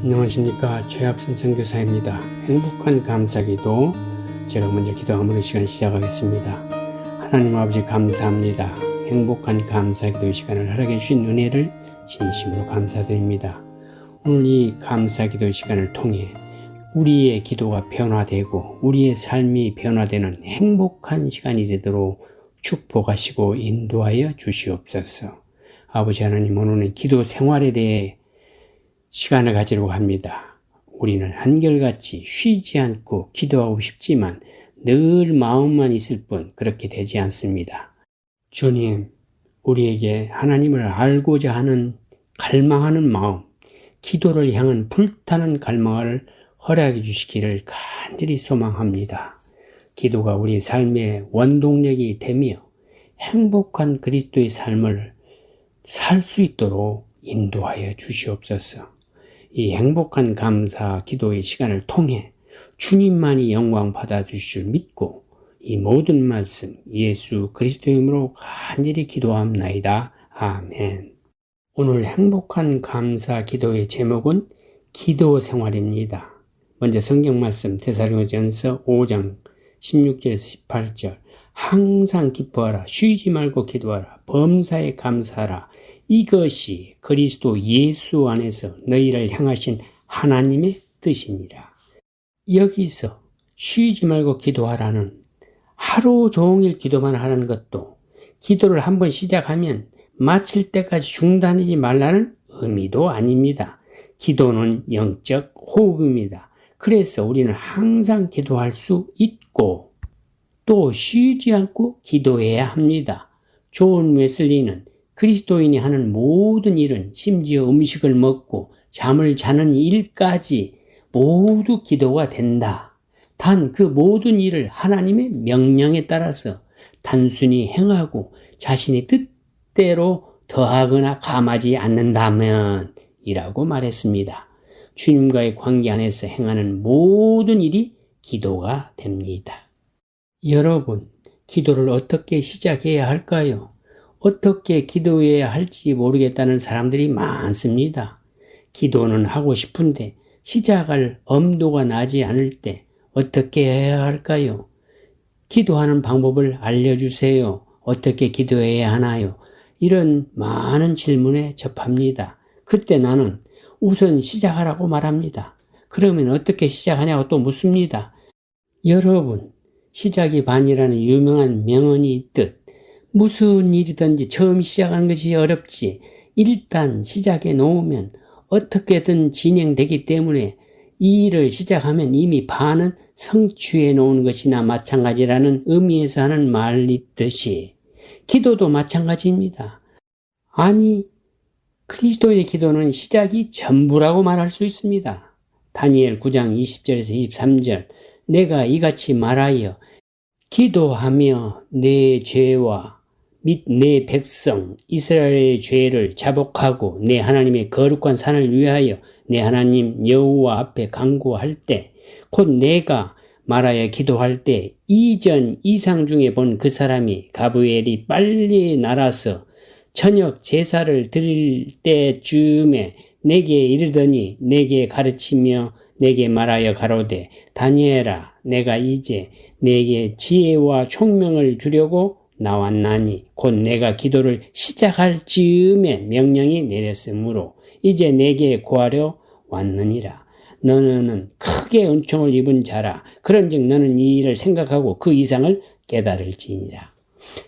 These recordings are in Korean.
안녕하십니까. 최학순 선교사입니다. 행복한 감사기도 제가 먼저 기도하는 시간 시작하겠습니다. 하나님 아버지 감사합니다. 행복한 감사기도의 시간을 허락해 주신 은혜를 진심으로 감사드립니다. 오늘 이 감사기도의 시간을 통해 우리의 기도가 변화되고 우리의 삶이 변화되는 행복한 시간이 되도록 축복하시고 인도하여 주시옵소서. 아버지 하나님, 오늘은 기도 생활에 대해 시간을 가지려고 합니다. 우리는 한결같이 쉬지 않고 기도하고 싶지만 늘 마음만 있을 뿐 그렇게 되지 않습니다. 주님, 우리에게 하나님을 알고자 하는 갈망하는 마음, 기도를 향한 불타는 갈망을 허락해 주시기를 간절히 소망합니다. 기도가 우리 삶의 원동력이 되며 행복한 그리스도의 삶을 살 수 있도록 인도하여 주시옵소서. 이 행복한 감사 기도의 시간을 통해 주님만이 영광 받아 주실 줄 믿고 이 모든 말씀 예수 그리스도 이름으로 간절히 기도합나이다. 아멘. 오늘 행복한 감사 기도의 제목은 기도 생활입니다. 먼저 성경 말씀 데살로니가전서 5장 16절에서 18절. 항상 기뻐하라, 쉬지 말고 기도하라, 범사에 감사하라. 이것이 그리스도 예수 안에서 너희를 향하신 하나님의 뜻이니라. 여기서 쉬지 말고 기도하라는, 하루 종일 기도만 하라는 것도, 기도를 한번 시작하면 마칠 때까지 중단하지 말라는 의미도 아닙니다. 기도는 영적 호흡입니다. 그래서 우리는 항상 기도할 수 있고 또 쉬지 않고 기도해야 합니다. 존 웨슬리는 그리스도인이 하는 모든 일은, 심지어 음식을 먹고 잠을 자는 일까지 모두 기도가 된다. 단 그 모든 일을 하나님의 명령에 따라서 단순히 행하고 자신의 뜻대로 더하거나 감하지 않는다면 이라고 말했습니다. 주님과의 관계 안에서 행하는 모든 일이 기도가 됩니다. 여러분, 기도를 어떻게 시작해야 할까요? 어떻게 기도해야 할지 모르겠다는 사람들이 많습니다. 기도는 하고 싶은데 시작할 엄두가 나지 않을 때 어떻게 해야 할까요? 기도하는 방법을 알려주세요. 어떻게 기도해야 하나요? 이런 많은 질문에 접합니다. 그때 나는 우선 시작하라고 말합니다. 그러면 어떻게 시작하냐고 또 묻습니다. 여러분, 시작이 반이라는 유명한 명언이 있듯 무슨 일이든지 처음 시작하는 것이 어렵지 일단 시작해 놓으면 어떻게든 진행되기 때문에 이 일을 시작하면 이미 반은 성취해 놓은 것이나 마찬가지라는 의미에서 하는 말이 있듯이 기도도 마찬가지입니다. 아니, 그리스도인의 기도는 시작이 전부라고 말할 수 있습니다. 다니엘 9장 20절에서 23절. 내가 이같이 말하여 기도하며 내 죄와 및 내 백성 이스라엘의 죄를 자복하고 내 하나님의 거룩한 산을 위하여 내 하나님 여호와 앞에 간구할 때, 곧 내가 말하여 기도할 때 이전 이상 중에 본 그 사람이 가브리엘이 빨리 날아서 저녁 제사를 드릴 때쯤에 내게 이르더니 내게 가르치며 내게 말하여 가로되, 다니엘아, 내가 이제 내게 지혜와 총명을 주려고 나왔나니 곧 내가 기도를 시작할 즈음에 명령이 내렸으므로 이제 내게 구하려 왔느니라. 너는 크게 은총을 입은 자라. 그런즉 너는 이 일을 생각하고 그 이상을 깨달을지니라.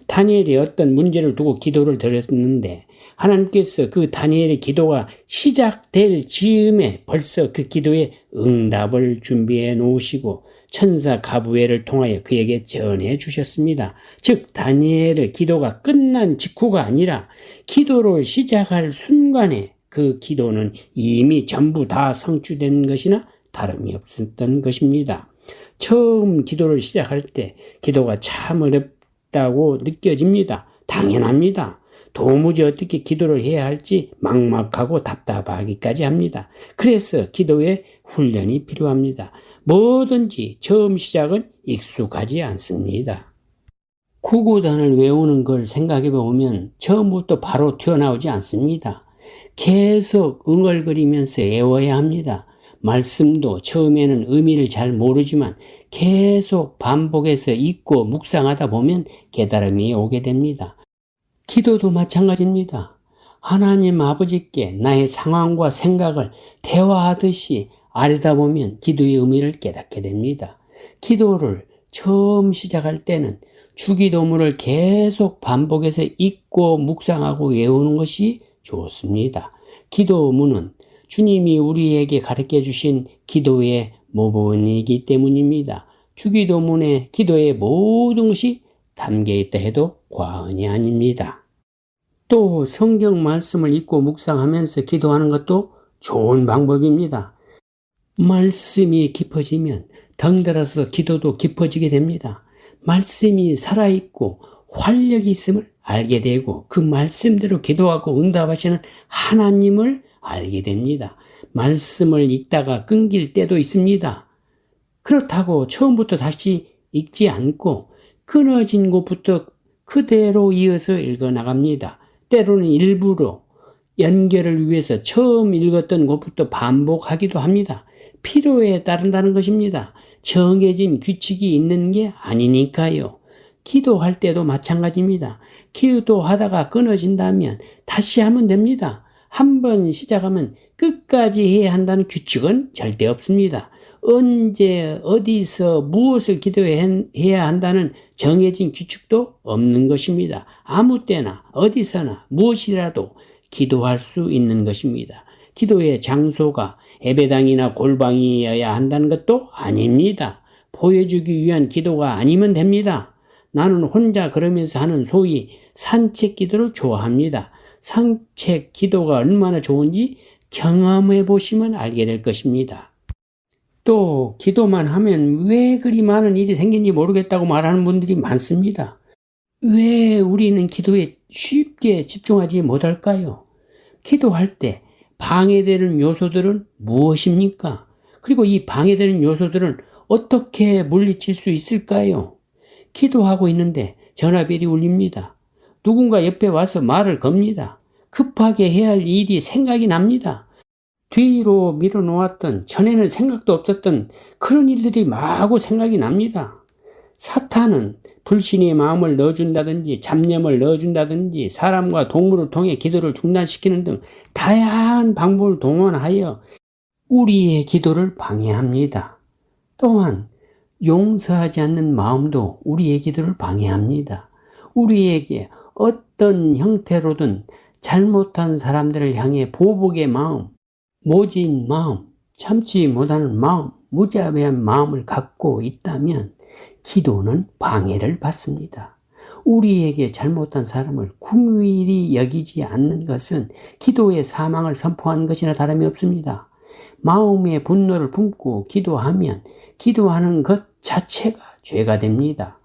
다니엘이 어떤 문제를 두고 기도를 드렸는데 하나님께서 그 다니엘의 기도가 시작될 즈음에 벌써 그 기도에 응답을 준비해 놓으시고 천사 가브리엘을 통하여 그에게 전해 주셨습니다. 즉 다니엘의 기도가 끝난 직후가 아니라 기도를 시작할 순간에 그 기도는 이미 전부 다 성취된 것이나 다름이 없었던 것입니다. 처음 기도를 시작할 때 기도가 참 어렵다고 느껴집니다. 당연합니다. 도무지 어떻게 기도를 해야 할지 막막하고 답답하기까지 합니다. 그래서 기도에 훈련이 필요합니다. 뭐든지 처음 시작은 익숙하지 않습니다. 구구단을 외우는 걸 생각해 보면 처음부터 바로 튀어나오지 않습니다. 계속 응얼거리면서 외워야 합니다. 말씀도 처음에는 의미를 잘 모르지만 계속 반복해서 읽고 묵상하다 보면 깨달음이 오게 됩니다. 기도도 마찬가지입니다. 하나님 아버지께 나의 상황과 생각을 대화하듯이 아뢰다 보면 기도의 의미를 깨닫게 됩니다. 기도를 처음 시작할 때는 주기도문을 계속 반복해서 읽고 묵상하고 외우는 것이 좋습니다. 기도문은 주님이 우리에게 가르쳐 주신 기도의 모본이기 때문입니다. 주기도문에 기도의 모든 것이 담겨 있다 해도 과언이 아닙니다. 또 성경 말씀을 읽고 묵상하면서 기도하는 것도 좋은 방법입니다. 말씀이 깊어지면 덩달아서 기도도 깊어지게 됩니다. 말씀이 살아있고 활력이 있음을 알게 되고 그 말씀대로 기도하고 응답하시는 하나님을 알게 됩니다. 말씀을 읽다가 끊길 때도 있습니다. 그렇다고 처음부터 다시 읽지 않고 끊어진 곳부터 그대로 이어서 읽어나갑니다. 때로는 일부러 연결을 위해서 처음 읽었던 곳부터 반복하기도 합니다. 필요에 따른다는 것입니다. 정해진 규칙이 있는 게 아니니까요. 기도할 때도 마찬가지입니다. 기도하다가 끊어진다면 다시 하면 됩니다. 한번 시작하면 끝까지 해야 한다는 규칙은 절대 없습니다. 언제 어디서 무엇을 기도해야 한다는 정해진 규칙도 없는 것입니다. 아무 때나 어디서나 무엇이라도 기도할 수 있는 것입니다. 기도의 장소가 예배당이나 골방이어야 한다는 것도 아닙니다. 보여주기 위한 기도가 아니면 됩니다. 나는 혼자 그러면서 하는 소위 산책 기도를 좋아합니다. 산책 기도가 얼마나 좋은지 경험해 보시면 알게 될 것입니다. 또 기도만 하면 왜 그리 많은 일이 생긴지 모르겠다고 말하는 분들이 많습니다. 왜 우리는 기도에 쉽게 집중하지 못할까요? 기도할 때 방해되는 요소들은 무엇입니까? 그리고 이 방해되는 요소들은 어떻게 물리칠 수 있을까요? 기도하고 있는데 전화벨이 울립니다. 누군가 옆에 와서 말을 겁니다. 급하게 해야 할 일이 생각이 납니다. 뒤로 밀어놓았던 전에는 생각도 없었던 그런 일들이 마구 생각이 납니다. 사탄은 불신의 마음을 넣어준다든지 잡념을 넣어준다든지 사람과 동물을 통해 기도를 중단시키는 등 다양한 방법을 동원하여 우리의 기도를 방해합니다. 또한 용서하지 않는 마음도 우리의 기도를 방해합니다. 우리에게 어떤 형태로든 잘못한 사람들을 향해 보복의 마음, 모진 마음, 참지 못하는 마음, 무자비한 마음을 갖고 있다면 기도는 방해를 받습니다. 우리에게 잘못한 사람을 긍휼히 여기지 않는 것은 기도의 사망을 선포하는 것이나 다름이 없습니다. 마음의 분노를 품고 기도하면 기도하는 것 자체가 죄가 됩니다.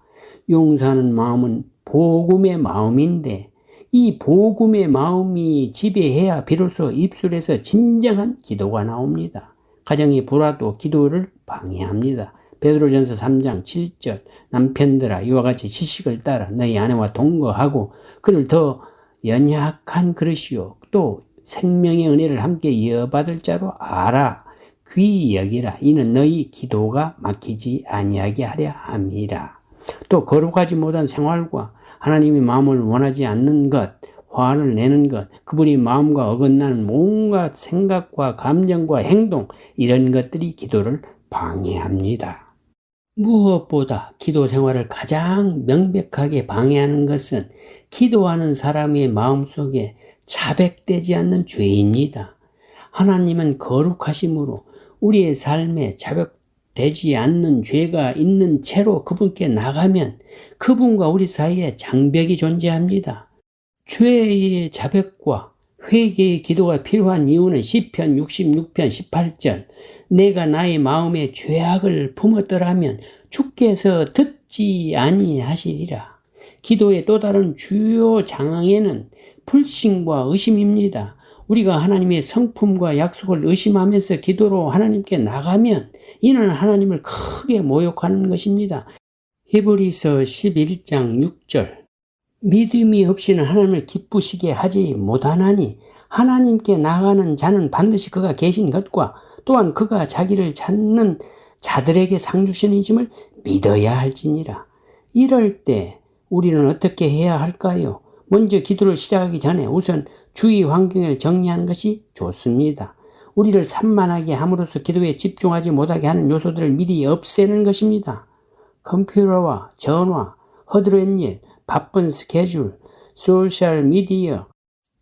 용서하는 마음은 복음의 마음인데 이 복음의 마음이 지배해야 비로소 입술에서 진정한 기도가 나옵니다. 가정이 불화도 기도를 방해합니다. 베드로전서 3장 7절 남편들아 이와 같이 지식을 따라 너희 아내와 동거하고 그를 더 연약한 그릇이요 또 생명의 은혜를 함께 이어받을 자로 알아 귀히 여기라 이는 너희 기도가 막히지 아니하게 하려 함이라. 또 거룩하지 못한 생활과 하나님의 마음을 원하지 않는 것, 화를 내는 것, 그분이 마음과 어긋나는 온갖 생각과 감정과 행동 이런 것들이 기도를 방해합니다. 무엇보다 기도 생활을 가장 명백하게 방해하는 것은 기도하는 사람의 마음속에 자백되지 않는 죄입니다. 하나님은 거룩하심으로 우리의 삶에 자백되지 않는 죄가 있는 채로 그분께 나가면 그분과 우리 사이에 장벽이 존재합니다. 죄의 자백과 회개의 기도가 필요한 이유는 시편 66편 18절 내가 나의 마음에 죄악을 품었더라면 주께서 듣지 아니하시리라. 기도의 또 다른 주요 장애는 불신과 의심입니다. 우리가 하나님의 성품과 약속을 의심하면서 기도로 하나님께 나가면 이는 하나님을 크게 모욕하는 것입니다. 히브리서 11장 6절 믿음이 없이는 하나님을 기쁘시게 하지 못하나니 하나님께 나아가는 자는 반드시 그가 계신 것과 또한 그가 자기를 찾는 자들에게 상 주시는 이심을 믿어야 할지니라. 이럴 때 우리는 어떻게 해야 할까요? 먼저 기도를 시작하기 전에 우선 주위 환경을 정리하는 것이 좋습니다. 우리를 산만하게 함으로써 기도에 집중하지 못하게 하는 요소들을 미리 없애는 것입니다. 컴퓨터와 전화, 허드렛 일, 바쁜 스케줄, 소셜 미디어,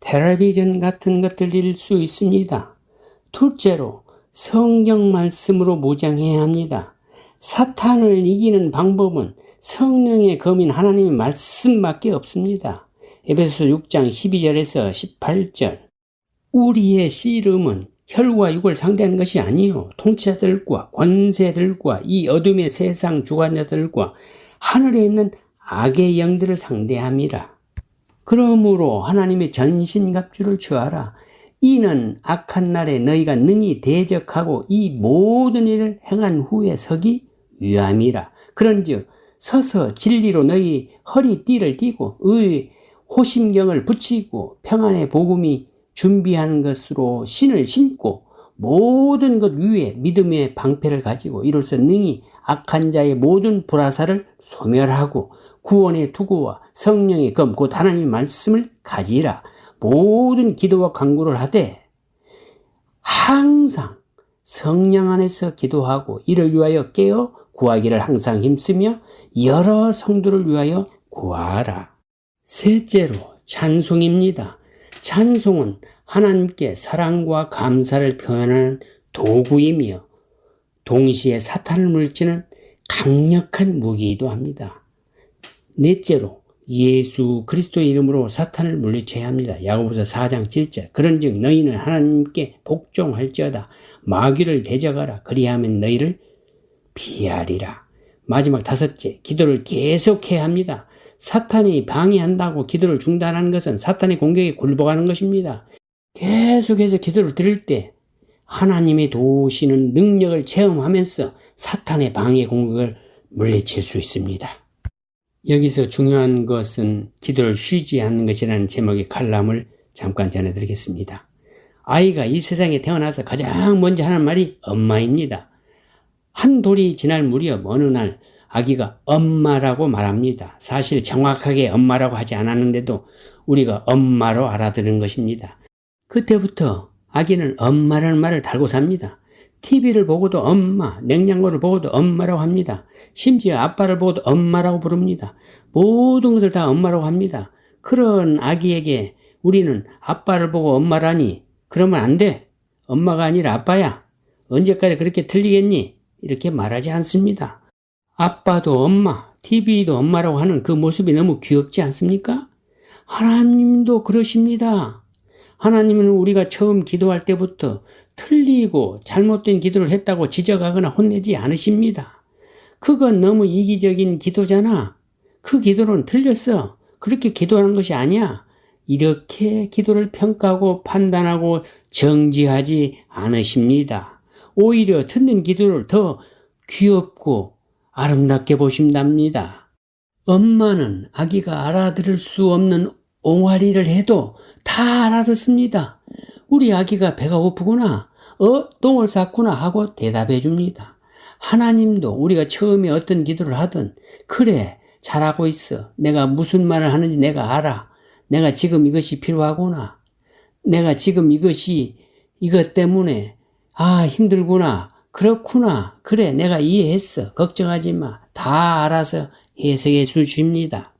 텔레비전 같은 것들일 수 있습니다. 둘째로 성경 말씀으로 무장해야 합니다. 사탄을 이기는 방법은 성령의 검인 하나님의 말씀밖에 없습니다. 에베소서 6장 12절에서 18절. 우리의 씨름은 혈과 육을 상대하는 것이 아니요 통치자들과 권세들과 이 어둠의 세상 주관자들과 하늘에 있는 악의 영들을 상대함이라. 그러므로 하나님의 전신갑주를 취하라. 이는 악한 날에 너희가 능히 대적하고 이 모든 일을 행한 후에 서기 위함이라. 그런즉 서서 진리로 너희 허리띠를 띠고 의 호심경을 붙이고 평안의 복음이 준비하는 것으로 신을 신고 모든 것 위에 믿음의 방패를 가지고 이로써 능히 악한 자의 모든 불화살을 소멸하고 구원의 투구와 성령의 검 곧 하나님의 말씀을 가지라. 모든 기도와 간구를 하되 항상 성령 안에서 기도하고 이를 위하여 깨어 구하기를 항상 힘쓰며 여러 성도를 위하여 구하라. 셋째로 찬송입니다. 찬송은 하나님께 사랑과 감사를 표현하는 도구이며 동시에 사탄을 물리치는 강력한 무기이기도 합니다. 넷째로 예수 그리스도의 이름으로 사탄을 물리쳐야 합니다. 야고보서 4장 7절. 그런즉 너희는 하나님께 복종할지어다. 마귀를 대적하라. 그리하면 너희를 피하리라. 마지막 다섯째, 기도를 계속해야 합니다. 사탄이 방해한다고 기도를 중단하는 것은 사탄의 공격에 굴복하는 것입니다. 계속해서 기도를 드릴 때 하나님의 도우시는 능력을 체험하면서 사탄의 방해 공격을 물리칠 수 있습니다. 여기서 중요한 것은 기도를 쉬지 않는 것이라는 제목의 칼럼을 잠깐 전해드리겠습니다. 아이가 이 세상에 태어나서 가장 먼저 하는 말이 엄마입니다. 한 돌이 지날 무렵 어느 날 아기가 엄마라고 말합니다. 사실 정확하게 엄마라고 하지 않았는데도 우리가 엄마로 알아듣는 것입니다. 그때부터 아기는 엄마라는 말을 달고 삽니다. TV를 보고도 엄마, 냉장고를 보고도 엄마라고 합니다. 심지어 아빠를 보고도 엄마라고 부릅니다. 모든 것을 다 엄마라고 합니다. 그런 아기에게 우리는 아빠를 보고 엄마라니 그러면 안 돼. 엄마가 아니라 아빠야. 언제까지 그렇게 틀리겠니? 이렇게 말하지 않습니다. 아빠도 엄마, TV도 엄마라고 하는 그 모습이 너무 귀엽지 않습니까? 하나님도 그러십니다. 하나님은 우리가 처음 기도할 때부터 틀리고 잘못된 기도를 했다고 지적하거나 혼내지 않으십니다. 그건 너무 이기적인 기도잖아. 그 기도는 틀렸어. 그렇게 기도하는 것이 아니야. 이렇게 기도를 평가하고 판단하고 정지하지 않으십니다. 오히려 듣는 기도를 더 귀엽고 아름답게 보신답니다. 엄마는 아기가 알아들을 수 없는 옹알이를 해도 다 알아듣습니다. 우리 아기가 배가 고프구나, 똥을 쌌구나 하고 대답해 줍니다. 하나님도 우리가 처음에 어떤 기도를 하든 그래, 잘하고 있어. 내가 무슨 말을 하는지 내가 알아. 내가 지금 이것이 필요하구나. 내가 지금 이것 때문에 힘들구나. 그렇구나. 그래, 내가 이해했어. 걱정하지 마. 다 알아서 해석해 주십니다.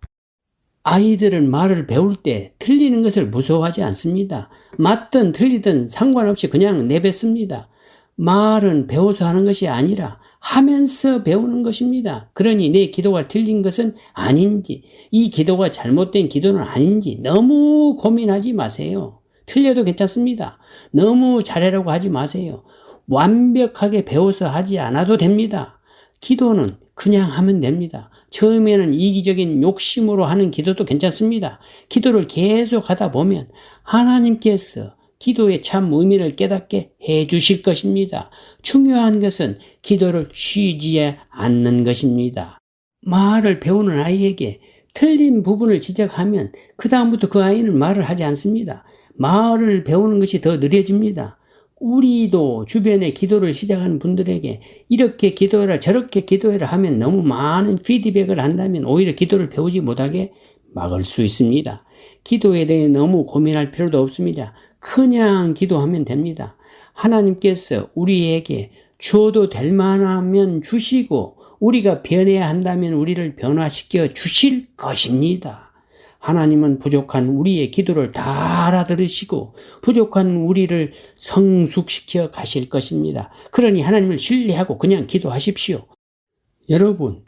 아이들은 말을 배울 때 틀리는 것을 무서워하지 않습니다. 맞든 틀리든 상관없이 그냥 내뱉습니다. 말은 배워서 하는 것이 아니라 하면서 배우는 것입니다. 그러니 내 기도가 틀린 것은 아닌지, 이 기도가 잘못된 기도는 아닌지 너무 고민하지 마세요. 틀려도 괜찮습니다. 너무 잘하려고 하지 마세요. 완벽하게 배워서 하지 않아도 됩니다. 기도는 그냥 하면 됩니다. 처음에는 이기적인 욕심으로 하는 기도도 괜찮습니다. 기도를 계속 하다 보면 하나님께서 기도의 참 의미를 깨닫게 해 주실 것입니다. 중요한 것은 기도를 쉬지 않는 것입니다. 말을 배우는 아이에게 틀린 부분을 지적하면 그 다음부터 그 아이는 말을 하지 않습니다. 말을 배우는 것이 더 느려집니다. 우리도 주변에 기도를 시작하는 분들에게 이렇게 기도해라 저렇게 기도해라 하면 너무 많은 피드백을 한다면 오히려 기도를 배우지 못하게 막을 수 있습니다. 기도에 대해 너무 고민할 필요도 없습니다. 그냥 기도하면 됩니다. 하나님께서 우리에게 주어도 될 만하면 주시고 우리가 변해야 한다면 우리를 변화시켜 주실 것입니다. 하나님은 부족한 우리의 기도를 다 알아들으시고 부족한 우리를 성숙시켜 가실 것입니다. 그러니 하나님을 신뢰하고 그냥 기도하십시오. 여러분,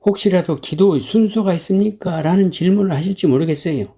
혹시라도 기도의 순서가 있습니까? 라는 질문을 하실지 모르겠어요.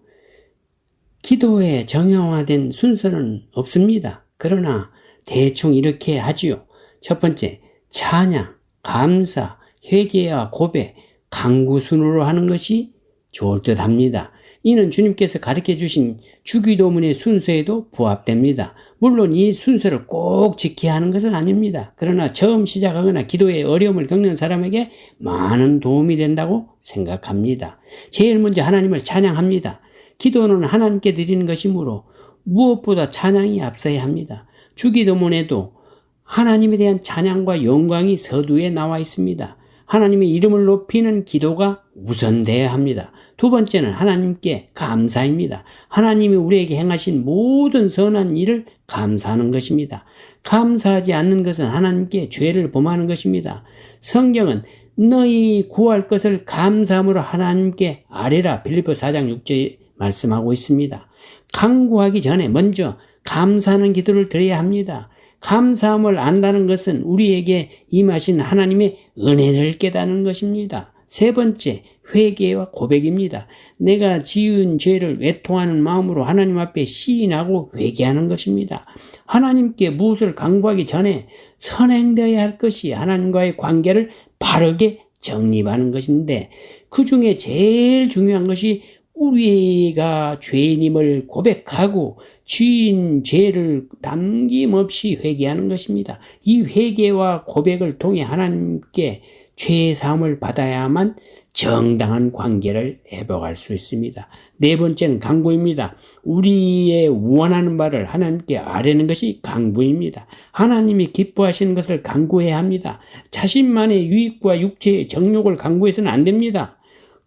기도에 정형화된 순서는 없습니다. 그러나 대충 이렇게 하지요. 첫 번째, 찬양, 감사, 회개와 고백, 간구 순으로 하는 것이 좋을 듯 합니다. 이는 주님께서 가르쳐 주신 주기도문의 순서에도 부합됩니다. 물론 이 순서를 꼭 지켜야 하는 것은 아닙니다. 그러나 처음 시작하거나 기도에 어려움을 겪는 사람에게 많은 도움이 된다고 생각합니다. 제일 먼저 하나님을 찬양합니다. 기도는 하나님께 드리는 것이므로 무엇보다 찬양이 앞서야 합니다. 주기도문에도 하나님에 대한 찬양과 영광이 서두에 나와 있습니다. 하나님의 이름을 높이는 기도가 우선돼야 합니다. 두 번째는 하나님께 감사입니다. 하나님이 우리에게 행하신 모든 선한 일을 감사하는 것입니다. 감사하지 않는 것은 하나님께 죄를 범하는 것입니다. 성경은 너희 구할 것을 감사함으로 하나님께 아뢰라 빌립보 4장 6절에 말씀하고 있습니다. 간구하기 전에 먼저 감사하는 기도를 드려야 합니다. 감사함을 안다는 것은 우리에게 임하신 하나님의 은혜를 깨닫는 것입니다. 세 번째, 회개와 고백입니다. 내가 지은 죄를 외통하는 마음으로 하나님 앞에 시인하고 회개하는 것입니다. 하나님께 무엇을 간구하기 전에 선행되어야 할 것이 하나님과의 관계를 바르게 정립하는 것인데 그 중에 제일 중요한 것이 우리가 죄인임을 고백하고 지은 죄를 남김없이 회개하는 것입니다. 이 회개와 고백을 통해 하나님께 죄 사함을 받아야만 정당한 관계를 회복할 수 있습니다. 네 번째는 간구입니다. 우리의 원하는 바를 하나님께 아뢰는 것이 간구입니다. 하나님이 기뻐하시는 것을 간구해야 합니다. 자신만의 유익과 육체의 정욕을 간구해서는 안 됩니다.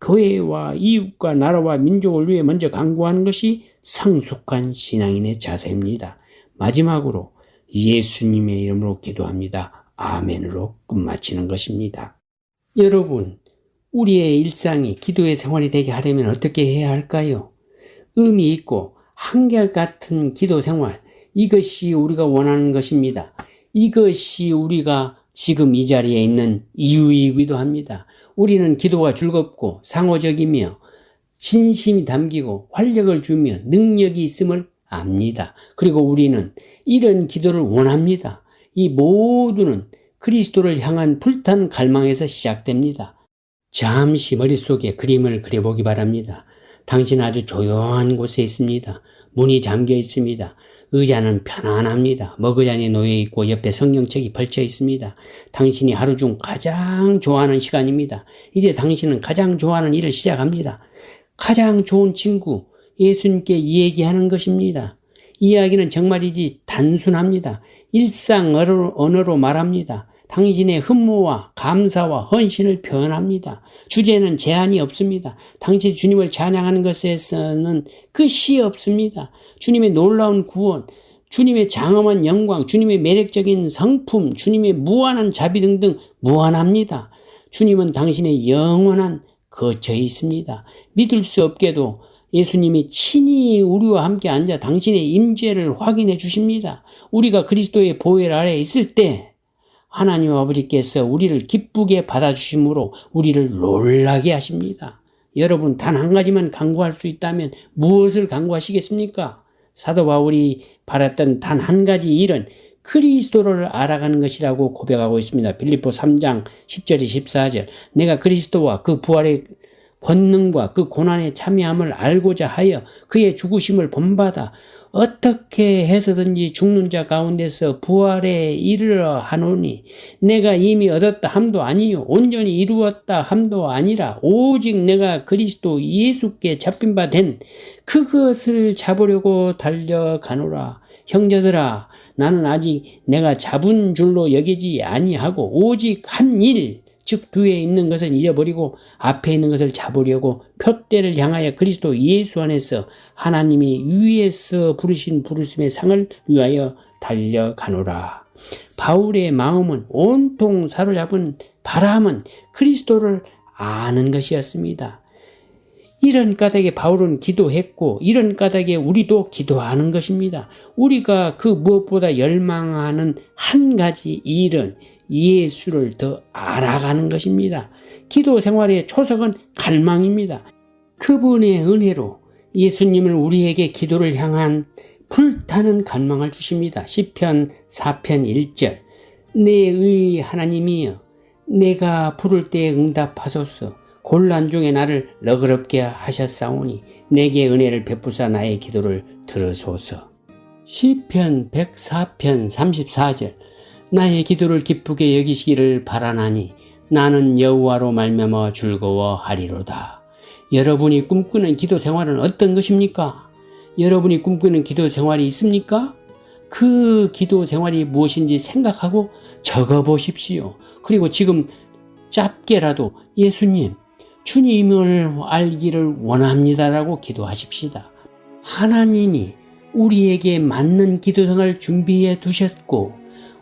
교회와 이웃과 나라와 민족을 위해 먼저 간구하는 것이 성숙한 신앙인의 자세입니다. 마지막으로 예수님의 이름으로 기도합니다. 아멘으로 끝마치는 것입니다. 여러분, 우리의 일상이 기도의 생활이 되게 하려면 어떻게 해야 할까요? 의미 있고 한결같은 기도 생활, 이것이 우리가 원하는 것입니다. 이것이 우리가 지금 이 자리에 있는 이유이기도 합니다. 우리는 기도가 즐겁고 상호적이며 진심이 담기고 활력을 주며 능력이 있음을 압니다. 그리고 우리는 이런 기도를 원합니다. 이 모두는 그리스도를 향한 불탄 갈망에서 시작됩니다. 잠시 머릿속에 그림을 그려보기 바랍니다. 당신은 아주 조용한 곳에 있습니다. 문이 잠겨 있습니다. 의자는 편안합니다. 머그잔이 놓여 있고 옆에 성경책이 펼쳐 있습니다. 당신이 하루 중 가장 좋아하는 시간입니다. 이제 당신은 가장 좋아하는 일을 시작합니다. 가장 좋은 친구, 예수님께 이야기하는 것입니다. 이야기는 정말이지 단순합니다. 일상 언어로 말합니다. 당신의 흠모와 감사와 헌신을 표현합니다. 주제는 제한이 없습니다. 당신 주님을 찬양하는 것에서는 끝이 없습니다. 주님의 놀라운 구원, 주님의 장엄한 영광, 주님의 매력적인 성품, 주님의 무한한 자비 등등 무한합니다. 주님은 당신의 영원한 거처에 있습니다. 믿을 수 없게도 예수님이 친히 우리와 함께 앉아 당신의 임재를 확인해 주십니다. 우리가 그리스도의 보혈 아래에 있을 때 하나님 아버지께서 우리를 기쁘게 받아주심으로 우리를 놀라게 하십니다. 여러분, 단 한 가지만 간구할 수 있다면 무엇을 간구하시겠습니까? 사도 바울이 바랐던 단 한 가지 일은 그리스도를 알아가는 것이라고 고백하고 있습니다. 빌립보 3장 10절에 14절. 내가 그리스도와 그 부활의 권능과 그 고난에 참여함을 알고자 하여 그의 죽으심을 본받아 어떻게 해서든지 죽는 자 가운데서 부활에 이르러 하노니 내가 이미 얻었다 함도 아니요 온전히 이루었다 함도 아니라 오직 내가 그리스도 예수께 잡힌 바 된 그것을 잡으려고 달려가노라. 형제들아, 나는 아직 내가 잡은 줄로 여기지 아니하고 오직 한 일, 즉 뒤에 있는 것을 잃어버리고 앞에 있는 것을 잡으려고 표대를 향하여 그리스도 예수 안에서 하나님이 위에서 부르신 부르심의 상을 위하여 달려가노라. 바울의 마음은 온통 사로잡은 바람은 그리스도를 아는 것이었습니다. 이런 까닭에 바울은 기도했고 이런 까닭에 우리도 기도하는 것입니다. 우리가 그 무엇보다 열망하는 한 가지 일은 예수를 더 알아가는 것입니다. 기도 생활의 초석은 갈망입니다. 그분의 은혜로 예수님을 우리에게 기도를 향한 불타는 갈망을 주십니다. 시편 4편 1절 내 의 하나님이여 내가 부를 때 응답하소서. 곤란 중에 나를 너그럽게 하셨사오니 내게 은혜를 베푸사 나의 기도를 들으소서. 시편 104편 34절 나의 기도를 기쁘게 여기시기를 바라나니 나는 여호와로 말미암아 즐거워하리로다. 여러분이 꿈꾸는 기도 생활은 어떤 것입니까? 여러분이 꿈꾸는 기도 생활이 있습니까? 그 기도 생활이 무엇인지 생각하고 적어보십시오. 그리고 지금 짧게라도 예수님, 주님을 알기를 원합니다라고 기도하십시다. 하나님이 우리에게 맞는 기도 생활을 준비해 두셨고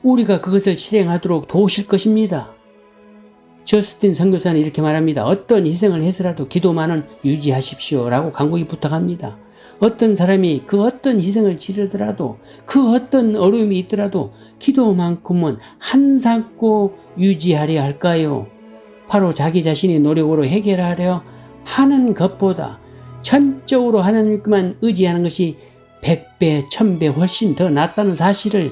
우리가 그것을 실행하도록 도우실 것입니다. 저스틴 선교사는 이렇게 말합니다. 어떤 희생을 해서라도 기도만은 유지하십시오 라고 간곡히 부탁합니다. 어떤 사람이 그 어떤 희생을 치르더라도 그 어떤 어려움이 있더라도 기도만큼은 한삼고 유지하려 할까요? 바로 자기 자신의 노력으로 해결하려 하는 것보다 전적으로 하나님께만 의지하는 것이 100배, 1000배 훨씬 더 낫다는 사실을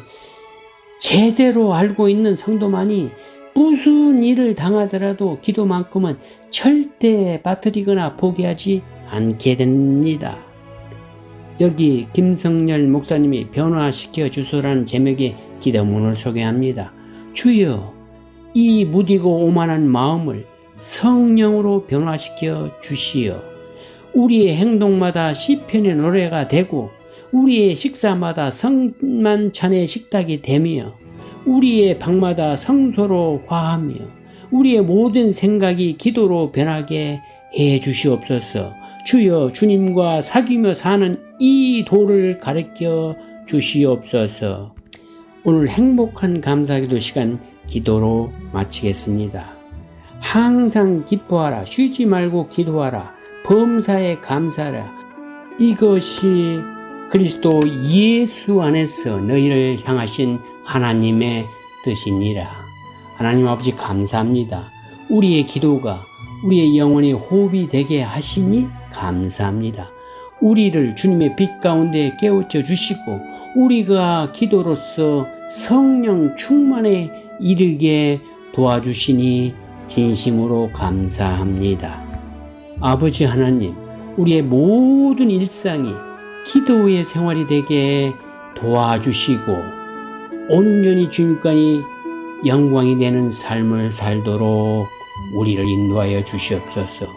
제대로 알고 있는 성도만이 무슨 일을 당하더라도 기도만큼은 절대 빠뜨리거나 포기하지 않게 됩니다. 여기 김성열 목사님이 변화시켜 주소라는 제목의 기도문을 소개합니다. 주여, 이 무디고 오만한 마음을 성령으로 변화시켜 주시어 우리의 행동마다 시편의 노래가 되고 우리의 식사마다 성만찬의 식탁이 되며 우리의 방마다 성소로 화하며 우리의 모든 생각이 기도로 변하게 해 주시옵소서. 주여, 주님과 사귀며 사는 이 도를 가르쳐 주시옵소서. 오늘 행복한 감사기도 시간 기도로 마치겠습니다. 항상 기뻐하라. 쉬지 말고 기도하라. 범사에 감사하라. 이것이 그리스도 예수 안에서 너희를 향하신 하나님의 뜻이니라. 하나님 아버지 감사합니다. 우리의 기도가 우리의 영혼의 호흡이 되게 하시니 감사합니다. 우리를 주님의 빛 가운데 깨우쳐 주시고 우리가 기도로서 성령 충만에 이르게 도와주시니 진심으로 감사합니다. 아버지 하나님, 우리의 모든 일상이 기도의 생활이 되게 도와주시고 온전히 주님께 영광이 되는 삶을 살도록 우리를 인도하여 주시옵소서.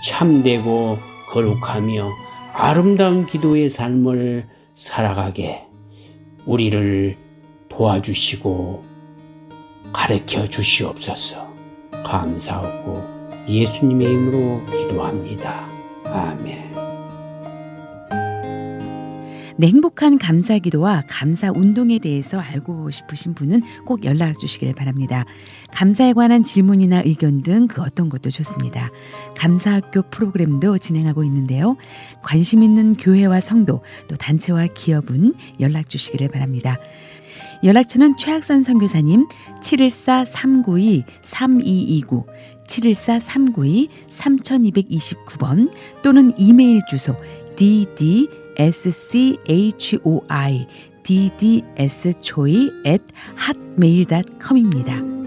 참되고 거룩하며 아름다운 기도의 삶을 살아가게 우리를 도와주시고 가르쳐 주시옵소서. 감사하고 예수님의 이름으로 기도합니다. 아멘. 네, 행복한 감사 기도와 감사 운동에 대해서 알고 싶으신 분은 꼭 연락 주시길 바랍니다. 감사에 관한 질문이나 의견 등 그 어떤 것도 좋습니다. 감사학교 프로그램도 진행하고 있는데요. 관심 있는 교회와 성도 또 단체와 기업은 연락 주시기를 바랍니다. 연락처는 최학선 선교사님 714-392-3229 714-392-3229번 또는 이메일 주소 ddschoi@hotmail.com입니다.